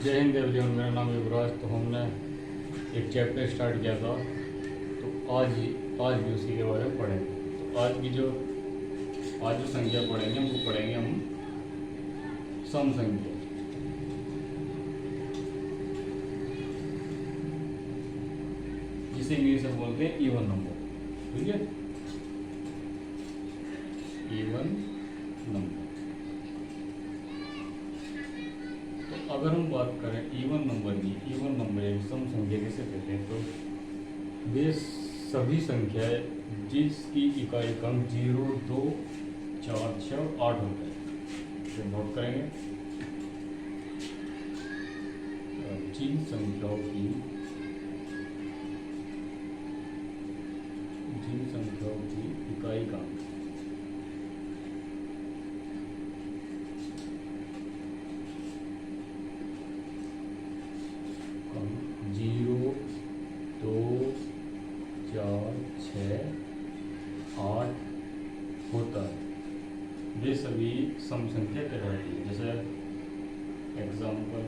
जय हिंद एवरीवन, मेरा नाम युवराज। तो हमने एक चैप्टर स्टार्ट किया था, तो आज भी उसी के बारे में पढ़ेंगे। तो आज जो संख्या पढ़ेंगे वो पढ़ेंगे हम सम संख्या, जिसे इंग्लिश में बोलते हैं इवन नंबर। ठीक है, इवन नंबर। तो अगर हम बात करें इवन नंबर की, इवन नंबर यानी सम संख्या किसे कहते हैं, तो वे सभी संख्याएं जिसकी इकाई क्रम 0, 2, 4, 6 और 8 होता है। तो नोट करेंगे जिन संख्याओं की इकाई क्रम 0, 2, 4, 6, 8 होता है, वे सभी सम संख्या कहलाती है। जैसे एग्जाम्पल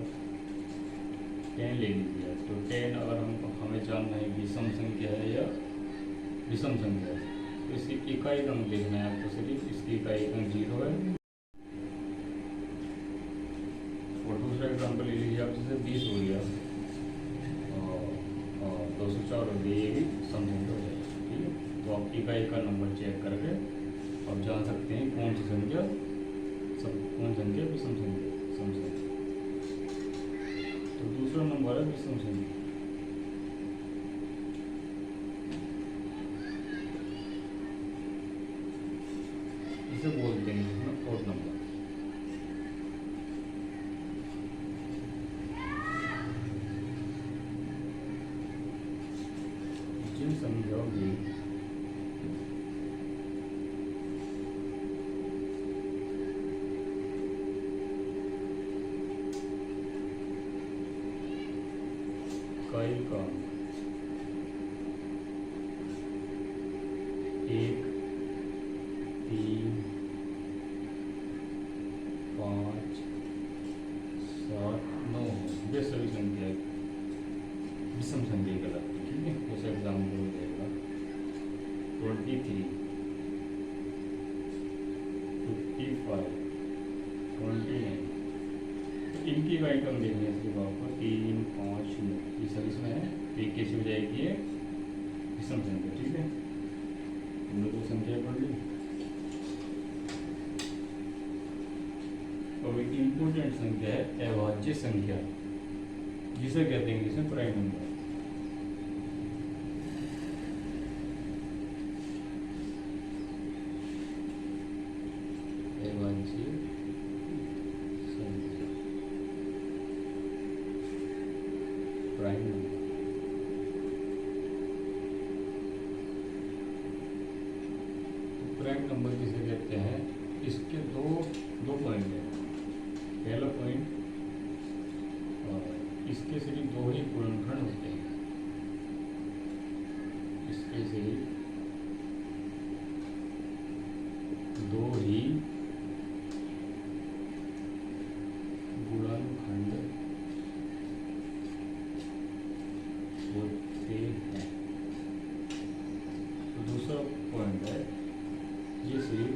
10 ले लीजिए, तो 10 अगर हमें जानना है कि सम संख्या है या विषम संख्या है, तो इसकी इकाई क्रम देखना है आपको। सिर्फ इसकी इकाई क्रम 0 है। और दूसरा एग्जाम्पल ले लीजिए आप, जैसे 20 हो गया और 204 हो गया, ये भी सम संख्या हो जाएगी। ठीक है, तो आप इकाई का नंबर चेक करके आप जान सकते हैं कौन संख्या विषम संख्या, सम संख्या। तो दूसरा नंबर है विषम संख्या। इसे बोलते हैं ओड नंबर। जिन संख्याओं की इकाई का 1, 3, 5, 7, 9 ये सभी संख्या विषम संख्या कहलाती है। ठीक है, जैसे एग्जाम्पल हो जाएगा 23, 55, 29। तो इनकी इकाई क्रम देखने से आपको 3, 5, 9 ये सब इसमें है। एक कैसी हो जाएगी ये विषम संख्या। ठीक है, हमने दो संख्या पढ़ ली। और एक इम्पोर्टेंट संख्या है अभाज्य संख्या, जिसे कहते हैं इसमें प्राइम नंबर। अभाज्य संख्या प्राइम नंबर। प्राइम नंबर किसे कहते हैं, इसके दो पॉइंट हैं। पहला पॉइंट, इसके सिर्फ 2 ही गुणनखंड होते हैं। इसके सिर्फ 2 ही गुणनखंड होते हैं। तो दूसरा पॉइंट है, ये सिर्फ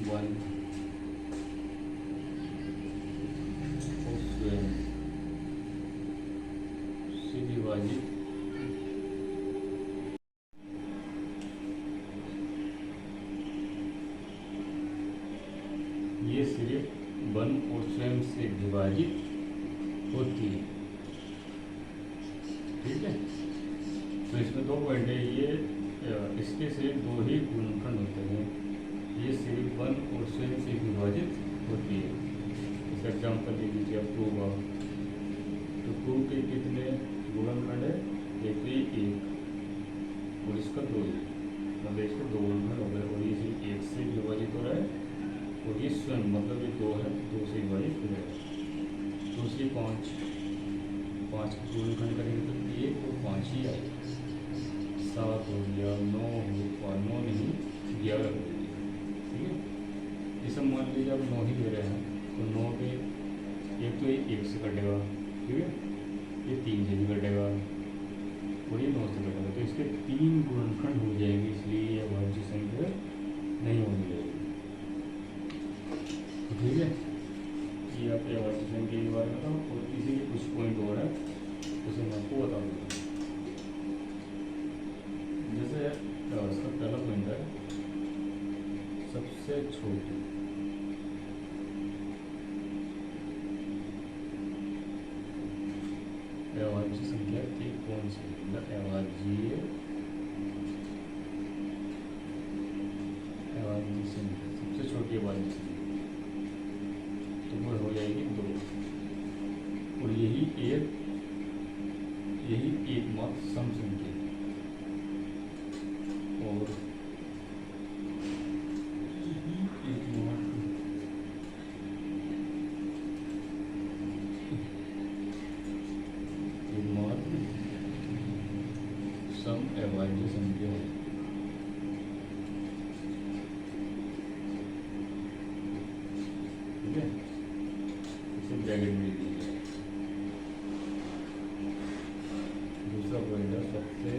1 और स्वयं से विभाजित ये सिर्फ 1 और स्वयं से विभाजित होती है। ठीक है, तो इसमें 2 पॉइंट है। ये इसके सिर्फ 2 ही गुणनखंड होते हैं। ये सिर्फ 1 और स्वयं से विभाजित होती है। इस एग्जाम्पल ले लीजिए आप 2 का, तो 2 के कितने गुणनखंड है, एक ही 1 और इसका 2 ही, मतलब इसके 2 गुणनखंड हो गए। और ये सिर्फ 1 से विभाजित हो रहा है, और ये स्वयं मतलब ये 2 है, 2 से विभाजित हो जाएगा। दूसरी 5 का गुणनखंड करेंगे तो 1 और 5 ही आएगा। 7 हो गया, 9 हो, और 9 नहीं 11 हो गया। ठीक है। ये सब मान लीजिए आप 9 ही ले रहे हैं तो 9 पे एक तो ये 1 से कटेगा, ठीक है, ये 3 से भी कटेगा और ये 9 से कटेगा, तो इसके 3 गुणनखंड हो जाएंगे, इसलिए ये अभाज्य संख्या नहीं होनी चाहिए। तो ठीक है, ये आपके अभाज्य संख्या के बारे में था। और इसी के कुछ पॉइंट और है उसे मैं आपको बता दूँगा। जैसे इसका पहला पॉइंट है सबसे छोटी अभाज्य संख्या की कौन सी, अभाज्य संख्या सबसे छोटी अभाज्य संख्या तो वो हो जाएगी 2। और यही एकमात्र सम संख्या और सम अभाज्य संख्या है, ठीक है, इसे ब्रैकेट में दीजिए। दूसरा पॉइंट है सबसे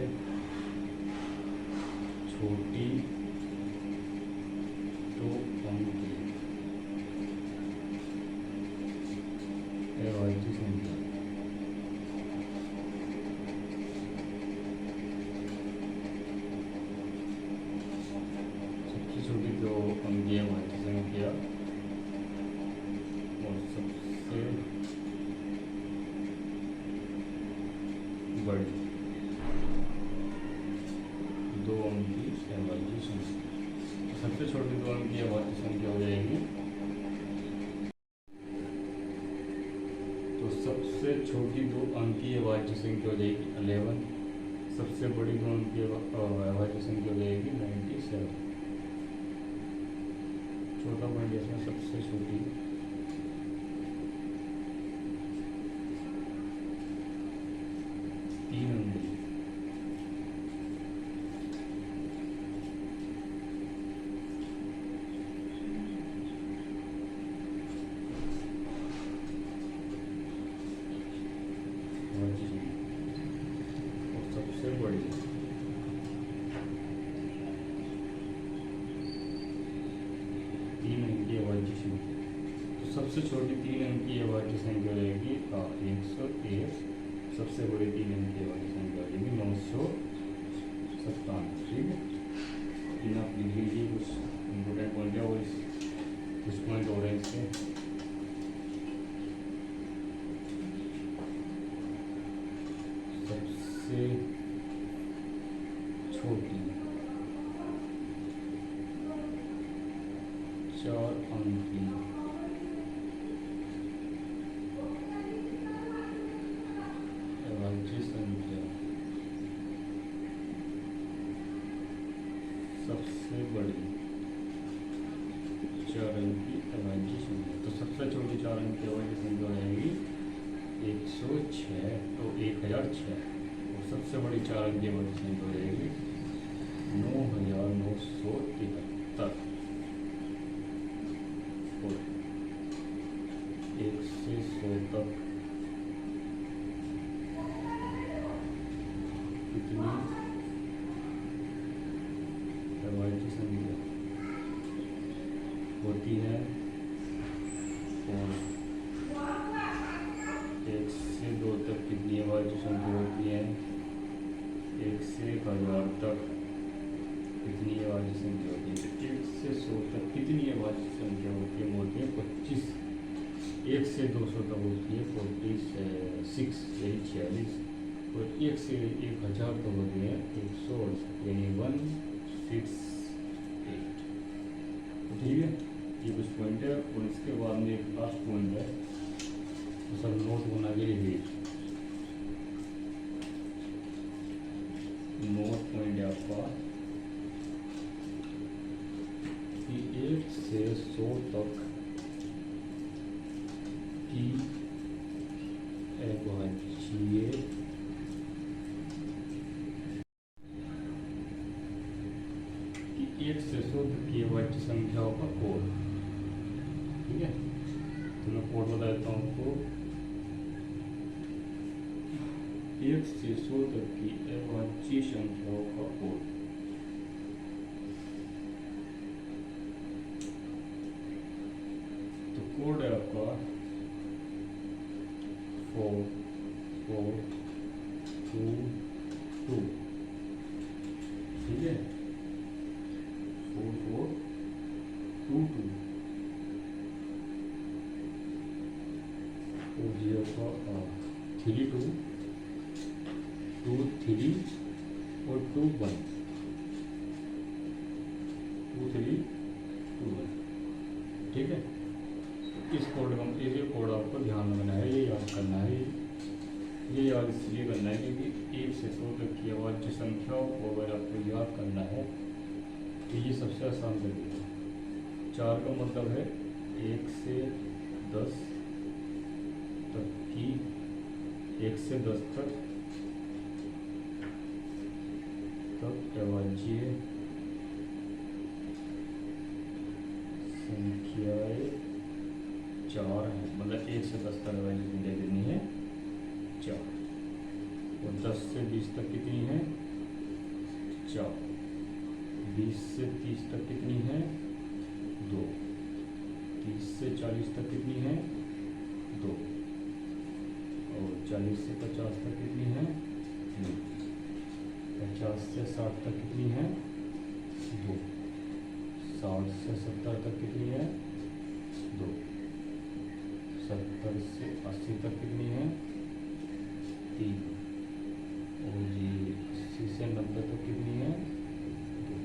छोटी तो अंक की अभाज्य संख्या, छोटी दो अंकीय अभाज्य संख्या और सबसे बड़ी 2 अंकीय अभाज्य संख्या। सबसे छोटी 2 अंकीय अभाज्य संख्या हो जाएगी, तो सबसे छोटी 2 अंकीय अभाज्य संख्या हो जाएगी 11, सबसे बड़ी 2 अंकीय अभाज्य संख्या हो जाएगी 97। चौथा पॉइंट इसमें सबसे छोटी 3 अंकीय और सबसे बड़ी 3 अंकीय अभाज्य संख्या। तो सबसे छोटी 3 अंकीय अभाज्य संख्या रहेगी 101, सबसे बड़ी 3 अंकीय अभाज्य संख्या रहेगी 997, ठीक है। इन आप लिख लीजिए, कुछ इम्पोर्टेंट पॉइंट है और कुछ पॉइंट हो रहे हैं इसके। सबसे छोटी 4 अंकीय अभाज्य संख्या सबसे बड़ी 4 अंकीय अभाज्य संख्या। तो सबसे छोटी 4 अंकीय अभाज्य संख्या हो जाएगी 106 तो 1006 और सबसे बड़ी 4 अंकीय अभाज्य संख्या हो जाएगी 9973 और 1 से 100 तक कितनी अभाज्य संख्या होती है, और 1 से 2 तक कितनी अभाज्य संख्या होती है, 1 से 1000 तक कितनी अभाज्य संख्या होती है, 1 से 100 तक कितनी अभाज्य संख्या होती है, होती है 25, 1 से 200 तक होती है 46 यही 46, और 1 से 1000 तक होती है 168 यानी 168, ठीक है। ये कुछ पॉइंट है और इसके बाद में एक लास्ट पॉइंट है तो सब नोट होना के लिए नोट पॉइंट है आपका कि 1 से 100 तक की अभाज्य एक से शुद्ध केवट संख्याओं का कोड। ठीक है, तो मैं कोड बता देता हूँ आपको। एक से शुद्ध केवट संख्याओं का कोड। तो कोड है आपका 4 4 2 2। ठीक है, 4 4 2 2। और जीरो का 3 2 2 3 और 2 1 2 3 2 1। ठीक है, इस कोड का ये कोड आपको ध्यान रखना है, ये याद करना है। ये याद इसलिए करना है क्योंकि एक से 100 तक की अवाच्य संख्याओं को अगर आपको याद करना है तो ये सबसे आसान तरीका है। 4 का मतलब है 1 से 10 तक की, 1 से 10 तक अवाच्य संख्याएं 4 है, मतलब 1 से 10 तक अवाच्य संख्या कितनी है? 4। और 10 से 20 तक कितनी है? 4। 20 से 30 तक कितनी है? 2। 30 से 40 तक कितनी है? 2। और 40 से 50 तक कितनी है? 2। 50 से 60 तक कितनी है? 2। 60 से 70 तक कितनी है? 2। 70 से 80 तक कितनी है? 3। और जी 80 से 90 तक कितनी है? 2।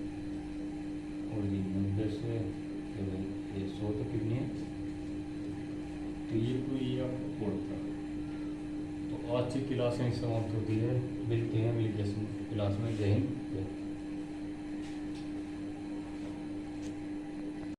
और जी 90 से 100 तक कितनी है? तो ये आपको कोड था। तो आज की क्लास यहीं समाप्त होती है। मिलते हैं अगली क्लास में। जय हिंद।